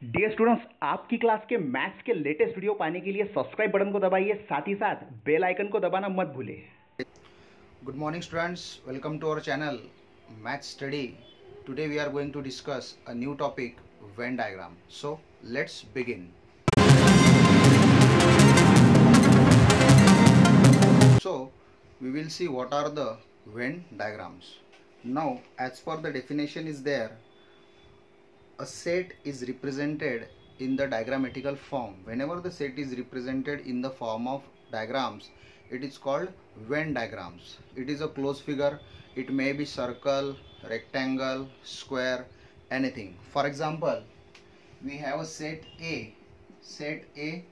Dear students, आपकी class के maths के लेटेस्ट वीडियो पाने के लिए सब्सक्राइब बटन को दबाइए, साथ ही साथ बेल आइकन को दबाना मत भूलें। Good morning students, welcome to our channel Math Study. Today we are going to discuss a new topic, Venn diagram. So let's begin. So we will see what are the Venn diagrams. Now as per the definition is there, a set is represented in the diagrammatical form. Whenever the set is represented in the form of diagrams, it is called Venn diagrams. It is a closed figure. It may be circle, rectangle, square, anything. For example, we have a set A. Set A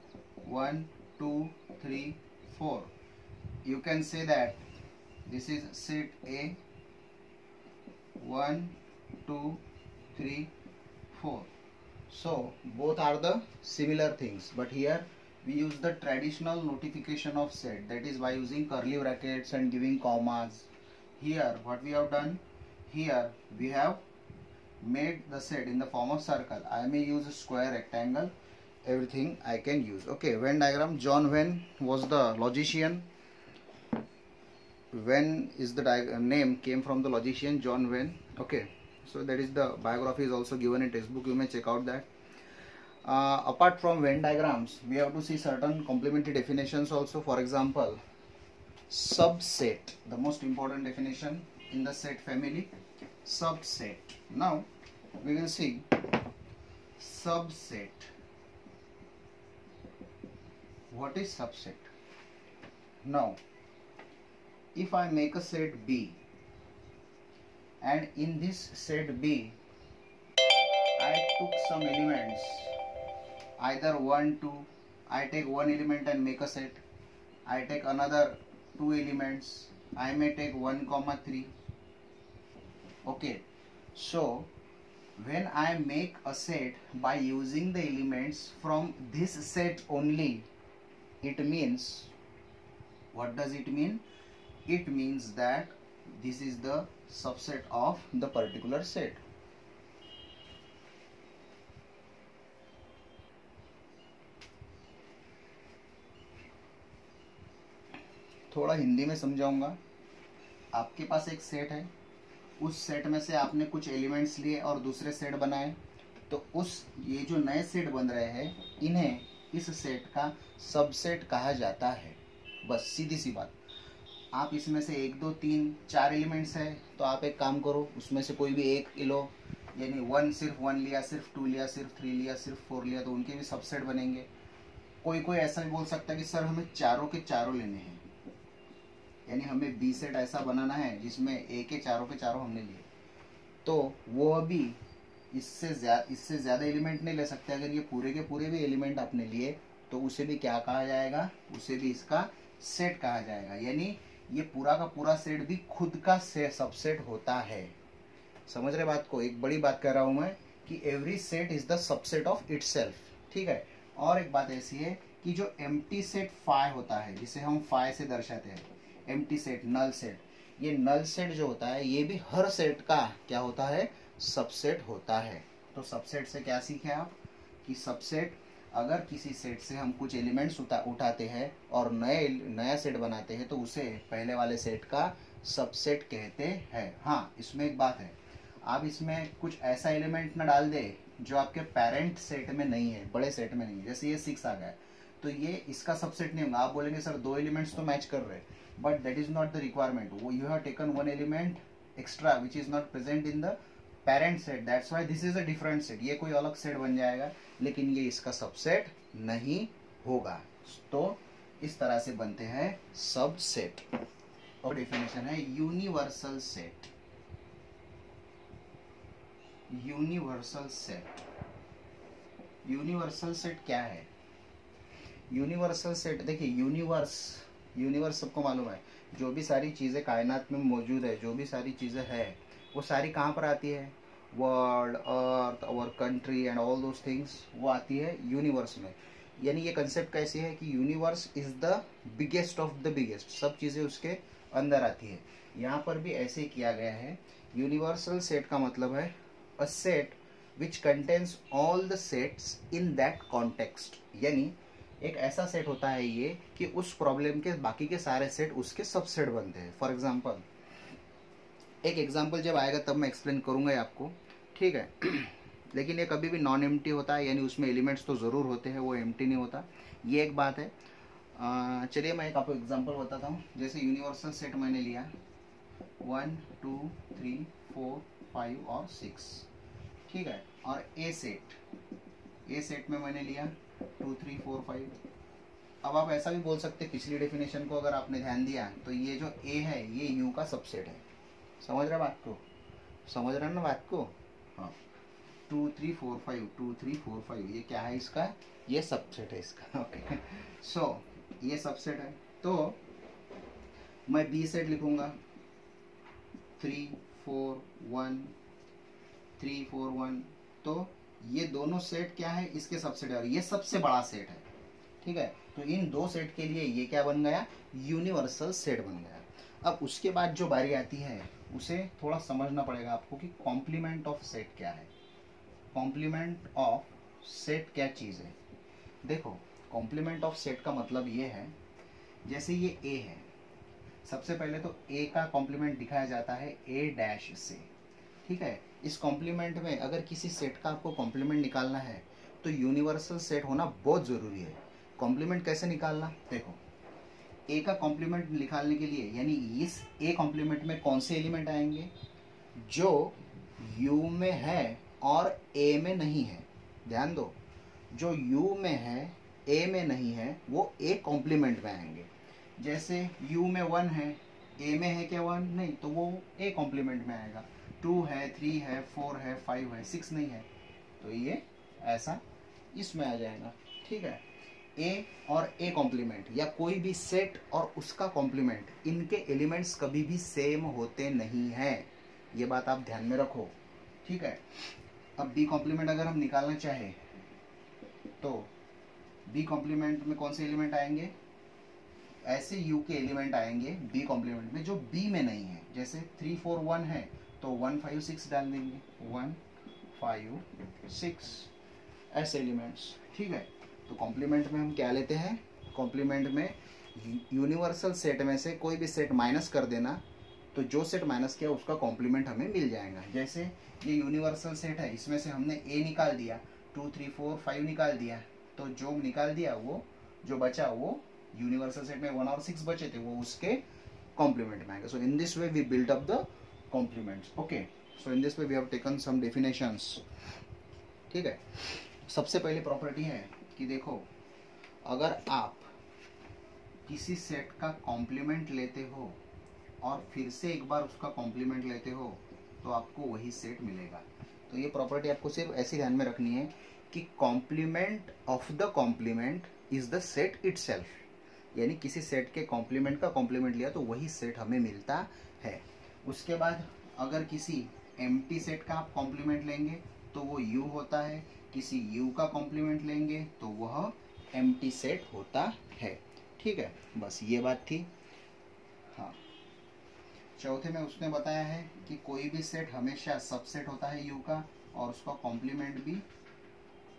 1, 2, 3, 4. You can say that this is set A 1, 2, 3, 4. So both are the similar things, but here we use the traditional notification of set, that is by using curly brackets and giving commas. Here what we have done, here we have made the set in the form of circle. I may use a square, rectangle, everything I can use. Okay, Venn diagram. John Venn was the logician. Venn is the name came from the logician John Venn. Okay, so that is the biography is also given in textbook. You may check out that. Apart from Venn diagrams, we have to see certain complementary definitions also. For example, subset, the most important definition in the set family, subset. Now we will see subset. What is subset? Now if I make a set B, and in this set B I took some elements, either 1, 2, I take one element and make a set, I take another two elements, I may take 1, 3. Okay, so when I make a set by using the elements from this set only, it means, what does it mean? It means that this is the subset of the particular set. थोड़ा हिंदी में समझाऊंगा। आपके पास एक set है, उस set में से आपने कुछ एलिमेंट्स लिए और दूसरे सेट बनाए, तो उस ये जो नए सेट बन रहे हैं, इन्हें इस सेट का सबसेट कहा जाता है। बस सीधी सी बात। आप इसमें से 1, 2, 3, 4 एलिमेंट्स है, तो आप एक काम करो, उसमें से कोई भी एक लो, यानी 1 सिर्फ 1 लिया, सिर्फ 2 लिया, सिर्फ 3 लिया, सिर्फ 4 लिया, तो उनके भी सबसेट बनेंगे। कोई ऐसा भी बोल सकता है कि सर हमें चारों के चारों लेने हैं, यानी हमें बी सेट ऐसा बनाना है जिसमें ए के चारों हमने लिए, तो वो अभी इससे ज़्यादा एलिमेंट नहीं ले सकते। अगर ये पूरे के पूरे भी एलिमेंट आपने लिए, तो उसे भी क्या कहा जाएगा? उसे भी इसका सेट कहा जाएगा। यानी ये पूरा का पूरा सेट भी खुद का सबसेट होता है। समझ रहे बात को? एक बड़ी बात कह रहा हूं मैं कि every set is the subset of itself. ठीक है। और एक बात ऐसी है कि जो एम्प्टी सेट फाई होता है, जिसे हम फाई से दर्शाते हैं, एम्प्टी सेट, नल सेट, ये नल सेट जो होता है, ये भी हर सेट का क्या होता है? सबसेट होता है। तो सबसेट से क्या सीखे आप कि सबसेट, अगर किसी सेट से हम कुछ एलिमेंट्स उठाते हैं और नया सेट बनाते हैं, तो उसे पहले वाले सेट का सबसेट कहते हैं। हाँ, इसमें एक बात है, आप इसमें कुछ ऐसा एलिमेंट ना डाल दे जो आपके पेरेंट सेट में नहीं है, बड़े सेट में नहीं है। जैसे ये 6 आ गया, तो ये इसका सबसेट नहीं होगा। आप बोलेंगे सर 2 एलिमेंट्स तो मैच कर रहे, but that is not the requirement. You have taken 1 element extra which is not present in the parent set, that's why this is a different set. ये कोई अलग सेट बन जाएगा, लेकिन ये इसका सबसेट नहीं होगा। तो इस तरह से बनते हैं सबसेट। और डेफिनेशन है universal set. Universal set, universal set क्या है? यूनिवर्सल सेट, देखिए यूनिवर्स सबको मालूम है, जो भी सारी चीजें कायनात में मौजूद है, जो भी सारी चीजें है, वो सारी कहाँ पर आती है? World, earth, our country and all those things, वो आती है यूनिवर्स में। यानी ये कंसेप्ट कैसी है कि universe is the biggest of the biggest, सब चीजें उसके अंदर आती है। यहाँ पर भी ऐसे ही किया गया है। यूनिवर्सल सेट का मतलब है a set which contains all the sets in that context. यानी एक ऐसा सेट होता है ये कि उस प्रॉब्लम के बाकी के सारे सेट उसके सबसेट बनते हैं। फॉर एग्जाम्पल, एक एग्जाम्पल जब आएगा तब मैं एक्सप्लेन करूंगा आपको, ठीक है। लेकिन ये कभी भी नॉन एम्प्टी होता है, यानी उसमें एलिमेंट्स तो ज़रूर होते हैं, वो एम्प्टी नहीं होता, ये एक बात है। चलिए मैं एक आपको एग्जांपल बताता हूँ। जैसे यूनिवर्सल सेट मैंने लिया 1 2 3 4 5 और 6, ठीक है। और ए सेट में मैंने लिया 2 3 4 5। अब आप ऐसा भी बोल सकते हैं, पिछली डेफिनेशन को अगर आपने ध्यान दिया तो ये जो ए है ये यू का सबसेट है। समझ रहे बात को? समझ रहे ना बात को? हाँ, 2 3 4 5 2 3 4 5 ये क्या है इसका? ये सबसेट है इसका। ओके, सो ये सबसेट है। तो मैं बी सेट लिखूंगा 3 4 1 3 4 1। तो ये दोनों सेट क्या है? इसके सबसेट है, और ये सबसे बड़ा सेट है, ठीक है। तो इन दो सेट के लिए ये क्या बन गया? यूनिवर्सल सेट बन गया। अब उसके बाद जो बारी आती है उसे थोड़ा समझना पड़ेगा आपको कि कॉम्प्लीमेंट ऑफ सेट क्या है। कॉम्प्लीमेंट ऑफ सेट क्या चीज़ है? देखो, कॉम्प्लीमेंट ऑफ सेट का मतलब ये है, जैसे ये ए है, सबसे पहले तो ए का कॉम्प्लीमेंट दिखाया जाता है ए डैश से, ठीक है। इस कॉम्प्लीमेंट में अगर किसी सेट का आपको कॉम्प्लीमेंट निकालना है तो यूनिवर्सल सेट होना बहुत ज़रूरी है। कॉम्प्लीमेंट कैसे निकालना? देखो, ए का कॉम्प्लीमेंट निकालने के लिए, यानी इस ए कॉम्प्लीमेंट में कौन से एलिमेंट आएंगे? जो यू में है और ए में नहीं है। ध्यान दो, जो यू में है ए में नहीं है वो ए कॉम्प्लीमेंट में आएंगे। जैसे यू में 1 है, ए में है क्या 1? नहीं, तो वो ए कॉम्प्लीमेंट में आएगा। 2 है, 3 है, 4 है, 5 है, 6 नहीं है, तो ये ऐसा इसमें आ जाएगा, ठीक है। ए और ए कॉम्प्लीमेंट या कोई भी सेट और उसका कॉम्प्लीमेंट, इनके एलिमेंट्स कभी भी सेम होते नहीं हैं, ये बात आप ध्यान में रखो, ठीक है। अब बी कॉम्प्लीमेंट अगर हम निकालना चाहें तो बी कॉम्प्लीमेंट में कौन से एलिमेंट आएंगे? ऐसे यू के एलिमेंट आएंगे बी कॉम्प्लीमेंट में जो बी में नहीं है। जैसे 3 4 1 है तो 1 5 6 डाल देंगे, 1 5 6 ऐसे एलिमेंट्स, ठीक है। तो कॉम्प्लीमेंट में हम क्या लेते हैं? कॉम्प्लीमेंट में यूनिवर्सल सेट में से कोई भी सेट माइनस कर देना, तो जो सेट माइनस किया उसका कॉम्प्लीमेंट हमें मिल जाएगा। जैसे ये यूनिवर्सल सेट है, इसमें से हमने ए निकाल दिया, 2 3 4 5 निकाल दिया, तो जो निकाल दिया वो जो बचा वो यूनिवर्सल सेट में 1 और 6 बचे थे, वो उसके कॉम्प्लीमेंट में आएगा। So in this way we build up the complements. Okay, so in this way we have taken some definitions, ठीक है। सबसे पहली प्रॉपर्टी है कि देखो, अगर आप किसी सेट का कॉम्प्लीमेंट लेते हो और फिर से एक बार उसका कॉम्प्लीमेंट लेते हो तो आपको वही सेट मिलेगा। तो ये प्रॉपर्टी आपको सिर्फ ऐसे ध्यान में रखनी है कि complement of the complement is the set itself, यानी किसी सेट के कॉम्प्लीमेंट का कॉम्प्लीमेंट लिया तो वही सेट हमें मिलता है। उसके बाद अगर किसी एम्प्टी सेट का आप कॉम्प्लीमेंट लेंगे तो वो यू होता है, किसी यू का कॉम्प्लीमेंट लेंगे तो वह एम्प्टी सेट होता है, ठीक है। बस ये बात थी। हाँ, चौथे में उसने बताया है कि कोई भी सेट हमेशा सबसेट होता है यू का, और उसका कॉम्प्लीमेंट भी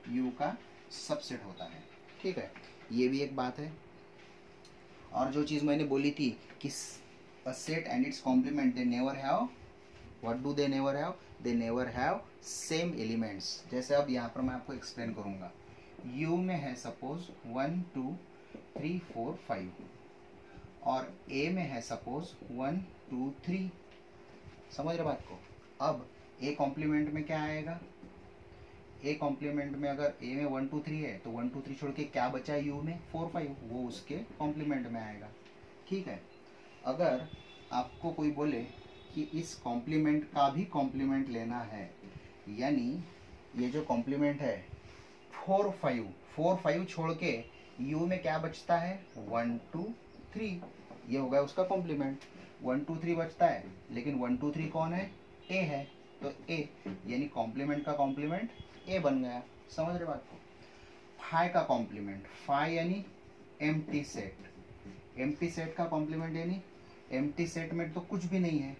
यू का सबसेट होता है, ठीक है। ये भी एक बात है। और जो चीज़ मैंने बोली थी कि a set and its complement they never have, what do they never have? They never have same elements। जैसे अब यहाँ पर मैं आपको एक्सप्लेन करूँगा। U में है सपोज 1 2 3 4 5 और A में है सपोज 1 2 3। समझ रहे बात को? अब A कॉम्प्लीमेंट में क्या आएगा? A कॉम्प्लीमेंट में अगर A में 1 2 3 है तो 1 2 3 छोड़ के क्या बचा U में? 4 5, वो उसके कॉम्प्लीमेंट में आएगा, ठीक है। अगर आपको कोई बोले कि इस कॉम्प्लीमेंट का भी कॉम्प्लीमेंट लेना है, यानी ये जो कॉम्प्लीमेंट है 4 5 छोड़ के U में क्या बचता है? 1 2 3, ये हो गया उसका कॉम्प्लीमेंट। 1 2 3 बचता है, लेकिन 1 2 3 कौन है? A है, तो A यानी कॉम्प्लीमेंट का कॉम्प्लीमेंट A बन गया। समझ रहे बात को? फाइ का कॉम्प्लीमेंट, फाइ यानी एम्प्टी सेट, एम्प्टी सेट का कॉम्प्लीमेंट यानी एम्प्टी सेट में तो कुछ भी नहीं है,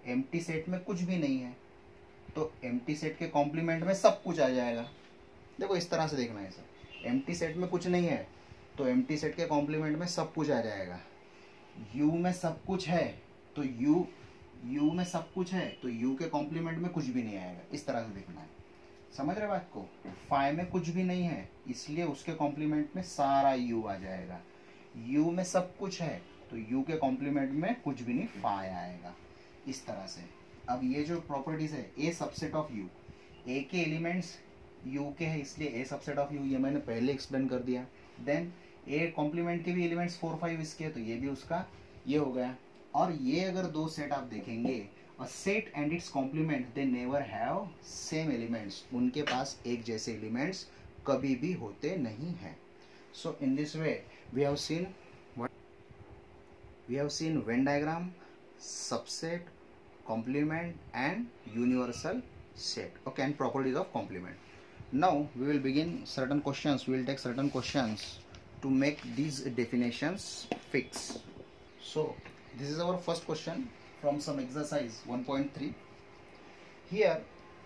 एम्प्टी सेट में कुछ भी नहीं है, तो एम्प्टी सेट के कॉम्प्लीमेंट में सब कुछ आ जाएगा। देखो इस तरह से देखना है सर, एम्प्टी सेट में कुछ नहीं है तो एम्प्टी सेट के कॉम्प्लीमेंट में सब कुछ आ जाएगा। यू में सब कुछ है तो यू में सब कुछ है तो यू के कॉम्प्लीमेंट में कुछ भी नहीं आएगा। इस तरह से देखना है, समझ रहे बात को। फाइव में कुछ भी नहीं है इसलिए उसके कॉम्प्लीमेंट में सारा यू आ जाएगा। यू में सब कुछ है तो यू के कॉम्प्लीमेंट में कुछ भी नहीं, फाइ आएगा। इस तरह से अब ये जो प्रॉपर्टीज है, ए सबसेट ऑफ यू, ए के एलिमेंट्स यू के है इसलिए ए सबसेट ऑफ यू, ये मैंने पहले एक्सप्लेन कर दिया। देन ए कॉम्प्लीमेंट के भी एलिमेंट्स 4 5 इसके, तो ये भी उसका ये हो गया। और ये अगर दो सेट आप देखेंगे, a set and its complement they never have same elements, उनके पास एक जैसे एलिमेंट्स कभी भी होते नहीं हैं। So in this way we have seen Venn diagram, subset, complement and universal set, okay, and properties of complement. Now we will begin certain questions, we will take certain questions to make these definitions fix. So this is our first question from some exercise 1.3. Here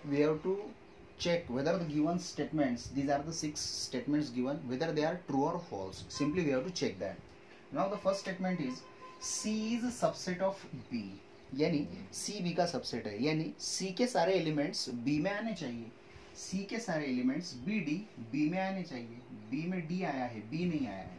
we have to check whether the given statements, these are the 6 statements given, whether they are true or false. Simply we have to check that. Now the first statement is C is a subset of B, यानी C B का subset है, यानी सी के सारे elements B में आने चाहिए, सी के सारे एलिमेंट्स बी डी बी में आने चाहिए। बी में डी आया है, बी नहीं आया है,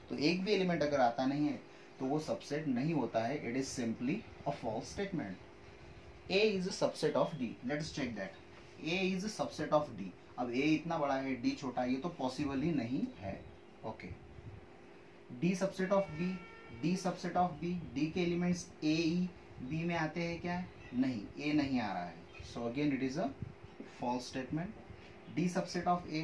तो एक भी एलिमेंट अगर आता नहीं है तो वो सबसेट नहीं होता है, it is simply a false statement. A is a subset of D, let's check that. A is a subset of D. अब ए इतना बड़ा है, डी छोटा है, ये तो पॉसिबल ही नहीं है। Okay, D subset of B, D subset of B, D के एलिमेंट्स ए ई बी में आते हैं क्या? नहीं, ए नहीं आ रहा है, so again it is a false statement. D subset of A,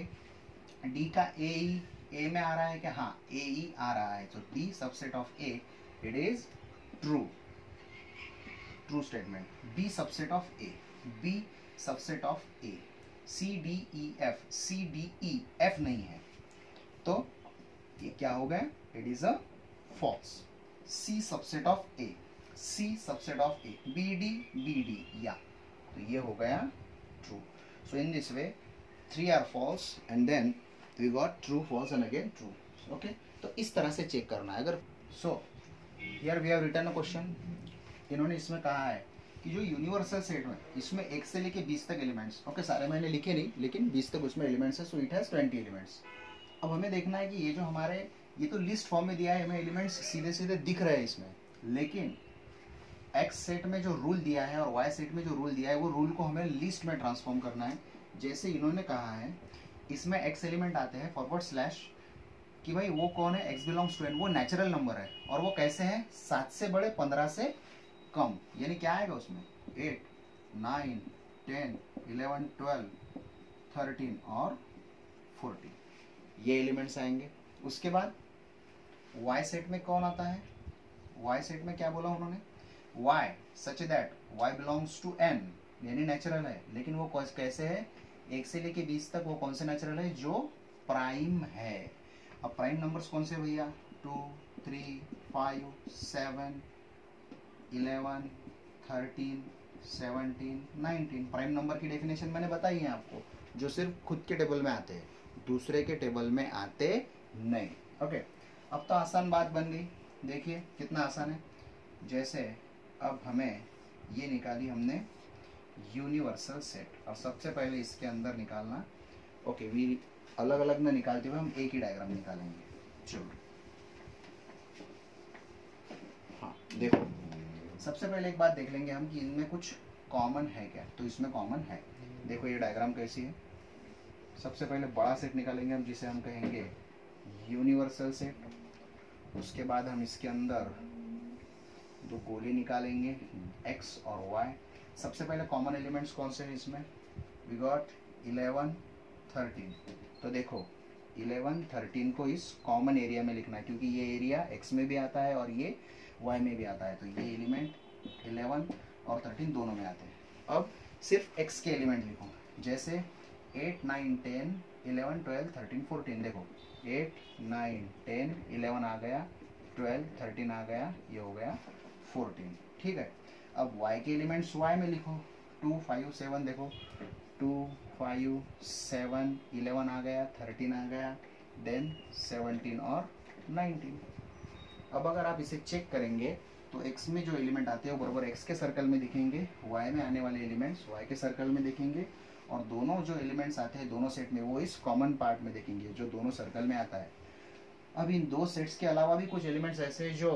D का ए ई ए में आ रहा है क्या? हाँ, ए ई आ रहा है, तो D subset of A, it is true, true statement. B subset of A, B subset of A, C D E F, C D E F नहीं है, तो ये क्या हो गया? It is a false. C subset of A, C subset of A, B D या, तो ये हो गया true. So in this way 3 are false and then we got true, false and again true. Okay, तो इस तरह से check करना है। अगर so here we have written a question, इन्होंने इसमें कहा है कि जो यूनिवर्सल सेट में इसमें 1 से लेके 20 तक एलिमेंट्स, ओके सारे मैंने लिखे नहीं लेकिन 20 तक उसमें एलिमेंट्स है, सो इट हैज 20 एलिमेंट्स। अब हमें देखना है कि ये जो हमारे, ये तो लिस्ट फॉर्म में दिया है, हमें एलिमेंट्स सीधे सीधे दिख रहे हैं इसमें, लेकिन एक्स सेट में जो रूल दिया है और वाई सेट में जो रूल दिया है वो रूल को हमें लिस्ट में ट्रांसफॉर्म करना है। जैसे इन्होंने कहा है इसमें एक्स एलिमेंट आते हैं फॉरवर्ड स्लैश कि भाई वो कौन है? एक्स बिलोंग्स टू एन, वो नेचुरल नंबर है और वो कैसे है? 7 से बड़े 15 से कम, यानी क्या आएगा उसमें? 8 9 10 11 12 13 और 14, ये एलिमेंट्स आएंगे। उसके बाद वाई सेट में कौन आता है? वाई सेट में क्या बोला उन्होंने? y such that y belongs to n, यानी नेचुरल है, लेकिन वो कैसे है? 1 से लेके 20 तक वो कौन से नेचुरल है? जो प्राइम है। अब प्राइम नंबर्स कौन से भैया? 2 3 5 7 11 13 17 19। प्राइम नंबर की डेफिनेशन मैंने बताई है आपको, जो सिर्फ खुद के टेबल में आते हैं, दूसरे के टेबल में आते नहीं। ओके, अब तो आसान बात बन गई, देखिए कितना आसान है। जैसे अब हमें ये निकाली हमने यूनिवर्सल सेट, और सबसे पहले इसके अंदर निकालना, ओके वी अलग अलग न निकालते हुए हम एक ही डायग्राम निकालेंगे। चलो हाँ देखो, सबसे पहले एक बात देख लेंगे हम कि इनमें कुछ कॉमन है क्या, तो इसमें कॉमन है। देखो ये डायग्राम कैसी है। सबसे पहले बड़ा सेट निकालेंगे हम, जिसे हम कहेंगे यूनिवर्सल सेट। उसके बाद हम इसके अंदर 2 गोले निकालेंगे x और y। सबसे पहले कॉमन एलिमेंट्स कौन से हैं इसमें? We got 11 13। तो देखो 11 13 को इस कॉमन एरिया में लिखना है, क्योंकि ये एरिया x में भी आता है और ये y में भी आता है, तो ये एलिमेंट 11 और 13 दोनों में आते हैं। अब सिर्फ x के एलिमेंट लिखो, जैसे 8 9 10 11 12 13 14। देखो 8 9 10 11 आ गया, 12 13 आ गया, ये हो गया 14, ठीक है। अब y के एलिमेंट्स y में लिखो, 2 5 7 देखो 2 5 7 11 आ गया, 13 आ गया, देन 17 और 19। अब अगर आप इसे चेक करेंगे तो x में जो एलिमेंट आते हैं वो बराबर x के सर्कल में दिखेंगे, y में आने वाले एलिमेंट्स y के सर्कल में दिखेंगे, और दोनों जो एलिमेंट्स आते हैं दोनों सेट में वो इस कॉमन पार्ट में दिखेंगे जो दोनों सर्कल में आता है। अब इन दो सेट्स के अलावा भी कुछ एलिमेंट्स ऐसे जो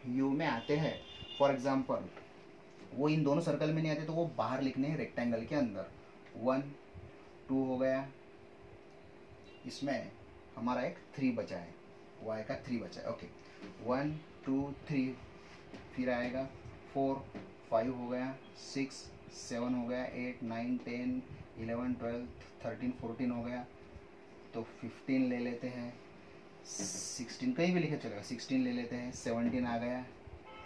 u में आते हैं, फॉर एग्जांपल वो इन दोनों सर्कल में नहीं आते तो वो बाहर लिखने हैं रेक्टेंगल के अंदर। 1 2 हो गया, इसमें हमारा एक 3 बचा है, y का 3 बचा है, ओके 1 2 3, फिर आएगा 4 5 हो गया, 6 7 हो गया, 8 9 10 11 12 13 14 हो गया, तो 15 ले लेते हैं, 16 कहीं भी लिखे चलेगा, 16 ले लेते हैं, 17 आ गया,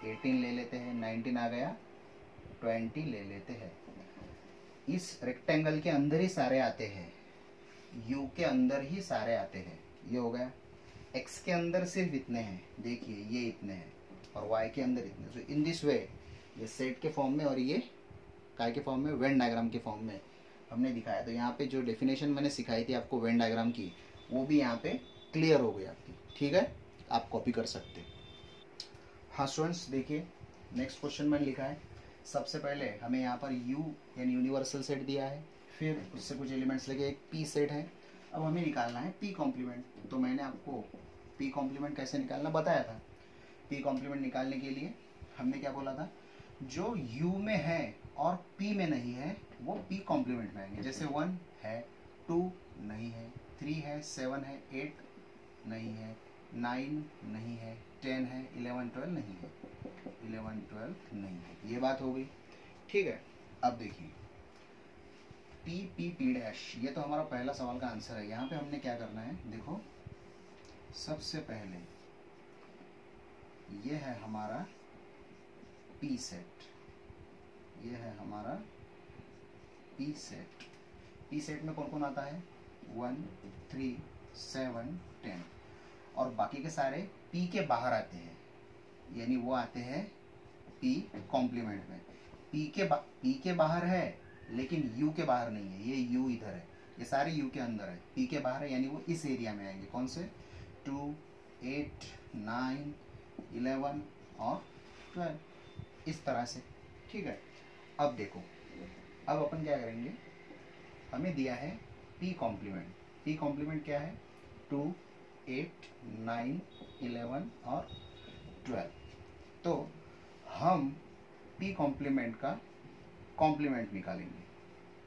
18 ले लेते हैं, 19 आ गया, 20 ले लेते हैं। इस रेक्टेंगल के अंदर ही सारे आते हैं, u के अंदर ही सारे आते हैं। ये हो गया, x के अंदर सिर्फ इतने हैं, देखिए ये इतने हैं, और y के अंदर इतने। सो इन दिस वे ये सेट के फॉर्म में और ये काय के फॉर्म में, वेन डायग्राम के फॉर्म में हमने दिखाया। तो यहाँ पे जो डेफिनेशन मैंने सिखाई थी आपको वेन डायग्राम की, वो भी यहाँ पे क्लियर हो गई आपकी, ठीक है, आप कॉपी कर सकते हैं। हाँ स्टूडेंट्स देखिए, नेक्स्ट क्वेश्चन मैंने लिखा है, सबसे पहले हमें यहाँ पर u यानी यूनिवर्सल सेट दिया है, फिर उससे कुछ एलिमेंट्स लेके एक p सेट है। अब हमें निकालना है p कॉम्प्लीमेंट। तो मैंने आपको p कॉम्प्लीमेंट कैसे निकालना बताया था। p कॉम्प्लीमेंट निकालने के लिए हमने क्या बोला था, जो u में है और p में नहीं है वो p कॉम्प्लीमेंट में आएंगे। जैसे 1 है, 2 नहीं है, 3 है, 7 है, 8 नहीं है, 9 नहीं है, 10 है, 11 12 नहीं है, 11 12 नहीं है। ये बात हो गई, ठीक है। अब देखिए p p p डैश, ये तो हमारा पहला सवाल का आंसर है। यहाँ पे हमने क्या करना है, देखो सबसे पहले ये है हमारा p सेट, ये है हमारा p सेट। p सेट में कौन कौन आता है, 1 3 7 10, और बाकी के सारे p के बाहर आते हैं, यानी वो आते हैं p कॉम्प्लीमेंट में। p के बाहर है लेकिन u के बाहर नहीं है, ये u इधर है, ये सारे u के अंदर है, p के बाहर है यानी वो इस एरिया में आएंगे। कौन से, 2 8 9 11 और 12, इस तरह से, ठीक है। अब देखो, अब अपन क्या करेंगे, हमें दिया है p कॉम्प्लीमेंट। p कॉम्प्लीमेंट क्या है, 2 8 9 11 और 12। तो हम p कॉम्प्लीमेंट का कॉम्प्लीमेंट निकालेंगे।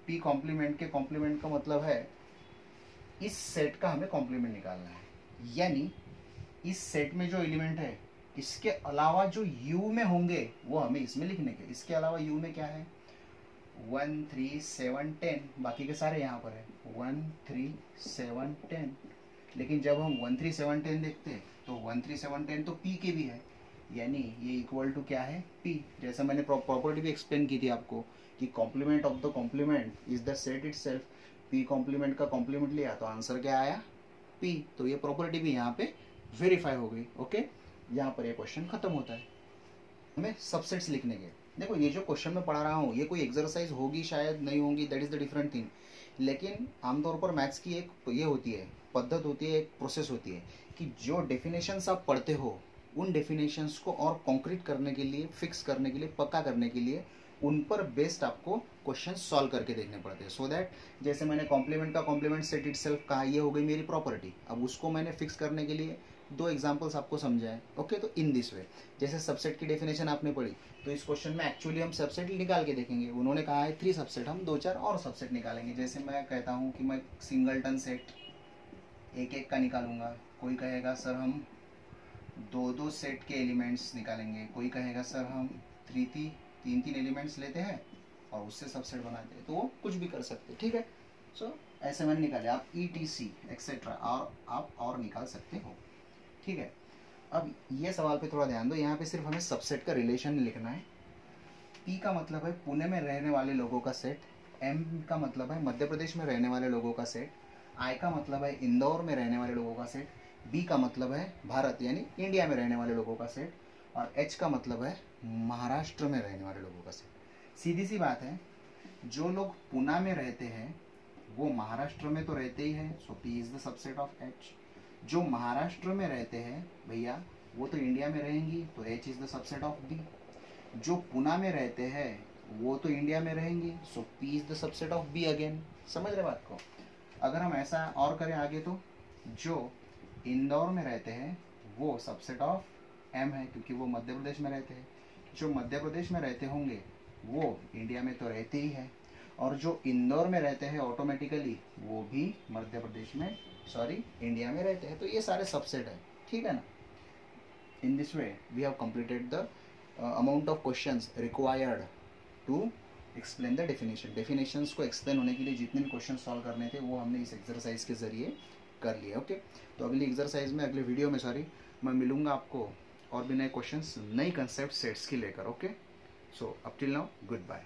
p कॉम्प्लीमेंट के कॉम्प्लीमेंट का मतलब है इस सेट का हमें कॉम्प्लीमेंट निकालना है, यानी इस सेट में जो एलिमेंट है इसके अलावा जो u में होंगे वो हमें इसमें लिखने के। इसके अलावा u में क्या है, 1 3 7 10, बाकी के सारे यहाँ पर है 1 3 7 10। लेकिन जब हम 1 3 7 10 देखते हैं तो 1 3 7 10 तो p के भी है, यानी ये इक्वल टू क्या है, p। जैसा मैंने प्रॉपर्टी भी एक्सप्लेन की थी आपको कि complement of the complement is the set itself. p complement का कॉम्प्लीमेंट लिया तो आंसर क्या आया, p। तो ये प्रॉपर्टी भी यहाँ पे वेरीफाई हो गई, ओके। यहाँ पर ये क्वेश्चन खत्म होता है। हमें सबसेट्स लिखने के, देखो ये जो क्वेश्चन में पढ़ा रहा हूँ ये कोई एक्सरसाइज होगी शायद नहीं होगी, that is the different thing, लेकिन आमतौर पर मैथ्स की एक ये होती है, पद्धत होती है, एक प्रोसेस होती है कि जो डेफिनेशंस आप पढ़ते हो उन डेफिनेशंस को और कॉन्क्रीट करने के लिए, फिक्स करने के लिए, पक्का करने के लिए उन पर बेस्ड आपको क्वेश्चन सॉल्व करके देखने पड़ते हैं। सो दैट जैसे मैंने कॉम्प्लीमेंट का कॉम्प्लीमेंट सेट इटसेल्फ कहा, ये हो गई मेरी प्रॉपर्टी। अब उसको मैंने फिक्स करने के लिए 2 एग्जांपल्स आपको समझाएं, ओके। तो इन दिस वे, जैसे सबसेट की डेफिनेशन आपने पढ़ी तो इस क्वेश्चन में एक्चुअली हम सबसेट निकाल के देखेंगे। उन्होंने कहा है 3 सबसेट, हम 2-4 और सबसेट निकालेंगे। जैसे मैं कहता हूँ कि मैं सिंगलटन सेट एक एक का निकालूंगा, कोई कहेगा सर हम 2-2 सेट के एलिमेंट्स निकालेंगे, कोई कहेगा सर हम 3-3 एलिमेंट्स लेते हैं और उससे सबसेट बनाते हैं, तो वो कुछ भी कर सकते हैं, ठीक है। सो ऐसे मैंने निकाले, आप ETC एक्सेट्रा और आप और निकाल सकते हो, ठीक है। अब ये सवाल पे थोड़ा ध्यान दो, यहाँ पे सिर्फ हमें सबसेट का रिलेशन लिखना है। P का मतलब है पुणे में रहने वाले लोगों का सेट, M का मतलब है मध्य प्रदेश में रहने वाले लोगों का सेट, I का मतलब है इंदौर में रहने वाले लोगों का सेट, B का मतलब है भारत यानी इंडिया में रहने वाले लोगों का सेट, और H का मतलब है महाराष्ट्र में रहने वाले लोगों का सेट। सीधी सी बात है, जो लोग पुणे में रहते हैं वो महाराष्ट्र में तो रहते ही हैं, सो P is the subset of H। जो महाराष्ट्र में रहते हैं भैया वो तो इंडिया में रहेंगी, तो H is the subset of B। जो पुणे में रहते हैं वो तो इंडिया में रहेंगी, सो P is the subset of B again. समझ रहे बात को? अगर हम ऐसा और करें आगे, तो जो इंदौर में रहते हैं वो सबसेट ऑफ M है, क्योंकि वो मध्य प्रदेश में रहते हैं। जो मध्य प्रदेश में रहते होंगे वो इंडिया में तो रहते ही हैं, और जो इंदौर में रहते हैं ऑटोमेटिकली वो भी मध्य प्रदेश में इंडिया में रहते हैं। तो ये सारे सबसेट है, ठीक है ना। In this way we have completed the amount of questions required to explain the definition. डेफिनेशंस को एक्सप्लेन होने के लिए जितने भी क्वेश्चन सॉल्व करने थे वो हमने इस एक्सरसाइज के जरिए कर लिए। ओके, तो अगली एक्सरसाइज में, अगले वीडियो में मैं मिलूंगा आपको और भी नए क्वेश्चंस, नई कंसेप्ट सेट्स की लेकर। Okay, so up till now, good bye.